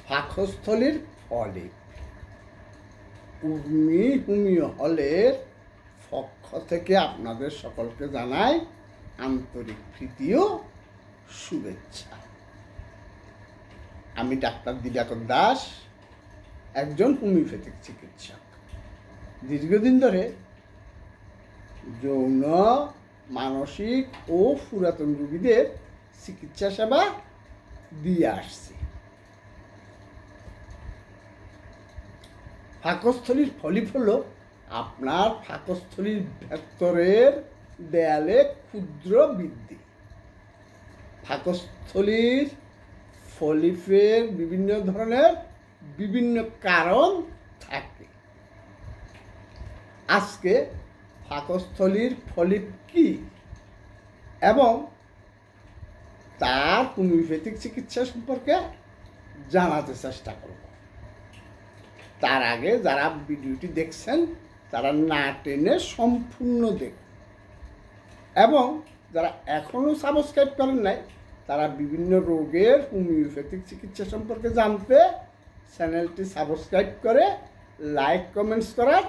পাকস্থলীর ফলিপ উর্মি হোমিও হলের পক্ষ থেকে আপনাদের সকলকে জানাই আন্তরিক প্রীতি ও শুভেচ্ছা। আমি ডাক্তার দিবাকর দাস, একজন হোমিওপ্যাথিক চিকিৎসক। দীর্ঘদিন ধরে যৌন, মানসিক ও পুরাতন রোগীদের চিকিৎসা সেবা দিয়ে আসছি। পাকস্থলীর ফলিপ হলো আপনার পাকস্থলীর ভেতরের দেয়ালে ক্ষুদ্র বৃদ্ধি। পাকস্থলীর ফলিপের বিভিন্ন ধরনের বিভিন্ন কারণ থাকে। আজকে পাকস্থলীর ফলিপ কি এবং তার হোমিওপ্যাথিক চিকিৎসা সম্পর্কে জানাতে চেষ্টা করব। তার আগে যারা ভিডিওটি দেখছেন তারা না টেনে সম্পূর্ণ দেখুন, এবং যারা এখনও সাবস্ক্রাইব করেন নাই তারা বিভিন্ন রোগের হোমিওপ্যাথিক চিকিৎসা সম্পর্কে জানতে চ্যানেলটি সাবস্ক্রাইব করে লাইক কমেন্টস করার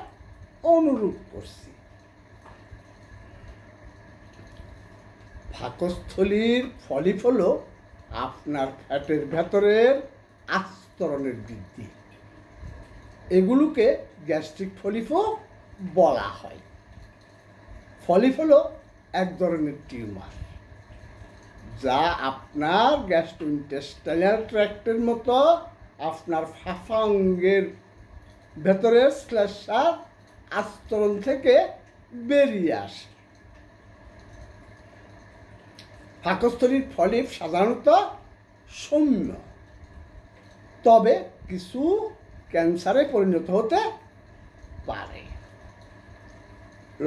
অনুরোধ করছি। পাকস্থলীর ফলিপ হলো আপনার ফ্যাটের ভেতরের আস্তরণের বৃদ্ধি। এগুলোকে গ্যাস্ট্রিক ফলিপও বলা হয়। ফলিপ হলো এক ধরনের টিউমার যা আপনার গ্যাস্ট্রোইন্টেস্টাইনাল ট্র্যাক্টের মতো আপনার ফাফাঙ্গের ভেতরের শ্লেষ্মার আস্তরণ থেকে বেরিয়ে আসে। পাকস্থলীর ফলিপ সাধারণত সৌম্য, তবে কিছু ক্যান্সারে পরিণত হতে পারে।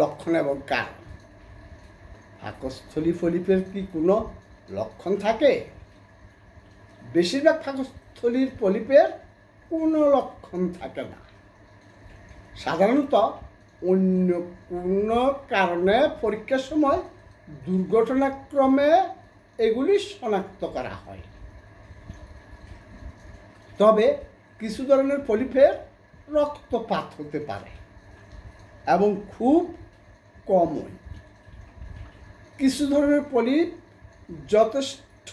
লক্ষণ এবং কারণ। পাকস্থলী ফলিপের কি কোনো লক্ষণ থাকে? বেশিরভাগ পাকস্থলীর ফলিপের কোনো লক্ষণ থাকে না। সাধারণত অন্য কোনো কারণে পরীক্ষার সময় দুর্ঘটনাক্রমে এগুলি শনাক্ত করা হয়। তবে কিছু ধরনের ফলিপের রক্তপাত হতে পারে এবং খুব কমই। কিছু ধরনের ফলিপ যথেষ্ট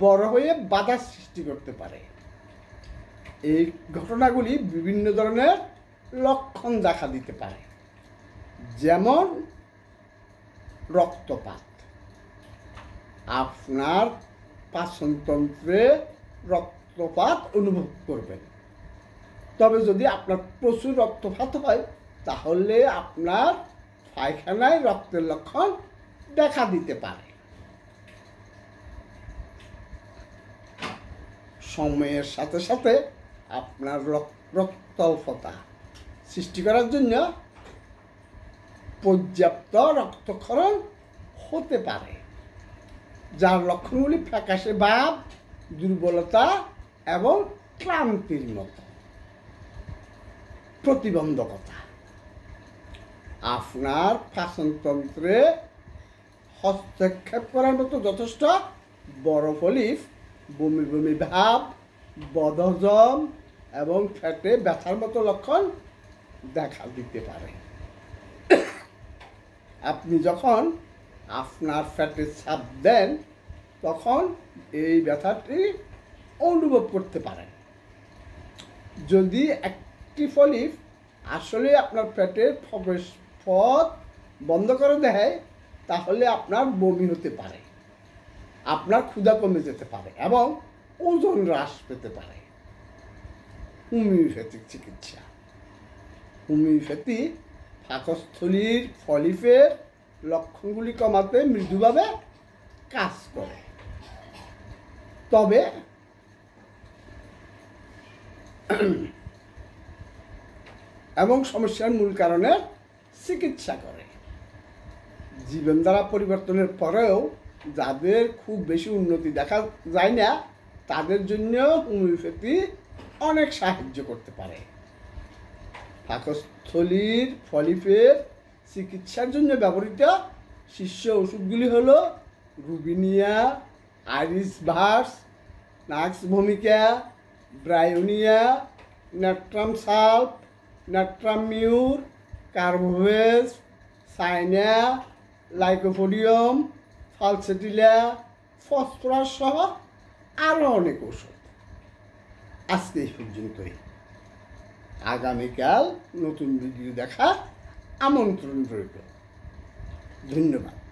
বড় হয়ে বাধা সৃষ্টি করতে পারে। এই ঘটনাগুলি বিভিন্ন ধরনের লক্ষণ দেখা দিতে পারে, যেমন রক্তপাত। আপনার পাচনতন্ত্রে রক্তপাত অনুভব করবেন। তবে যদি আপনার প্রচুর রক্তপাত হয় তাহলে আপনার পায়খানায় রক্তের লক্ষণ দেখা দিতে পারে। সময়ের সাথে সাথে আপনার রক্তাল্পতা সৃষ্টি করার জন্য পর্যাপ্ত রক্তক্ষরণ হতে পারে, যার লক্ষণগুলি ফ্যাকাশে ভাব, দুর্বলতা এবং ক্লান্তির মতো। প্রতিবন্ধকতা। আপনার পাচনতন্ত্রে হস্তক্ষেপ করার মতো যথেষ্ট বড় ফলিপ বমি বমি ভাব, বদহজম এবং ফ্যাটে ব্যথার মতো লক্ষণ দেখা দিতে পারে। আপনি যখন আপনার ফ্যাটে চাপ দেন তখন এই ব্যথাটি অনুভব করতে পারেন। যদি একটি ফলিপ আসলে আপনার ফ্যাটের প্রবেশ পথ বন্ধ করে দেয় তাহলে আপনার বমি হতে পারে, আপনার ক্ষুধা কমে যেতে পারে এবং ওজন হ্রাস পেতে পারে। হোমিওপ্যাথিক চিকিৎসা। হোমিওপ্যাথি পাকস্থলীর ফলিপের লক্ষণগুলি কমাতে মৃদুভাবে কাজ করে, তবে এবং সমস্যার মূল কারণের চিকিৎসা করে। জীবনধারা পরিবর্তনের পরেও যাদের খুব বেশি উন্নতি দেখা যায় না তাদের জন্য হোমিওপ্যাথি অনেক সাহায্য করতে পারে। পাকস্থলীর ফলিপের চিকিৎসার জন্য ব্যবহৃত শীর্ষ ওষুধগুলি হলো রুবিনিয়া, আইরিস ভার্স, নাক্স ভূমিকা, bryonia, natrum sulph, natrum mur, carbo veg, সাইনা, লাইকোপোডিয়াম, ফালসেটিলা, ফসফরাস সহ আরও অনেক ওষুধ। আজকে এই পর্যন্তই। আগামীকাল নতুন ভিডিও দেখা আমন্ত্রণ রইল। ধন্যবাদ।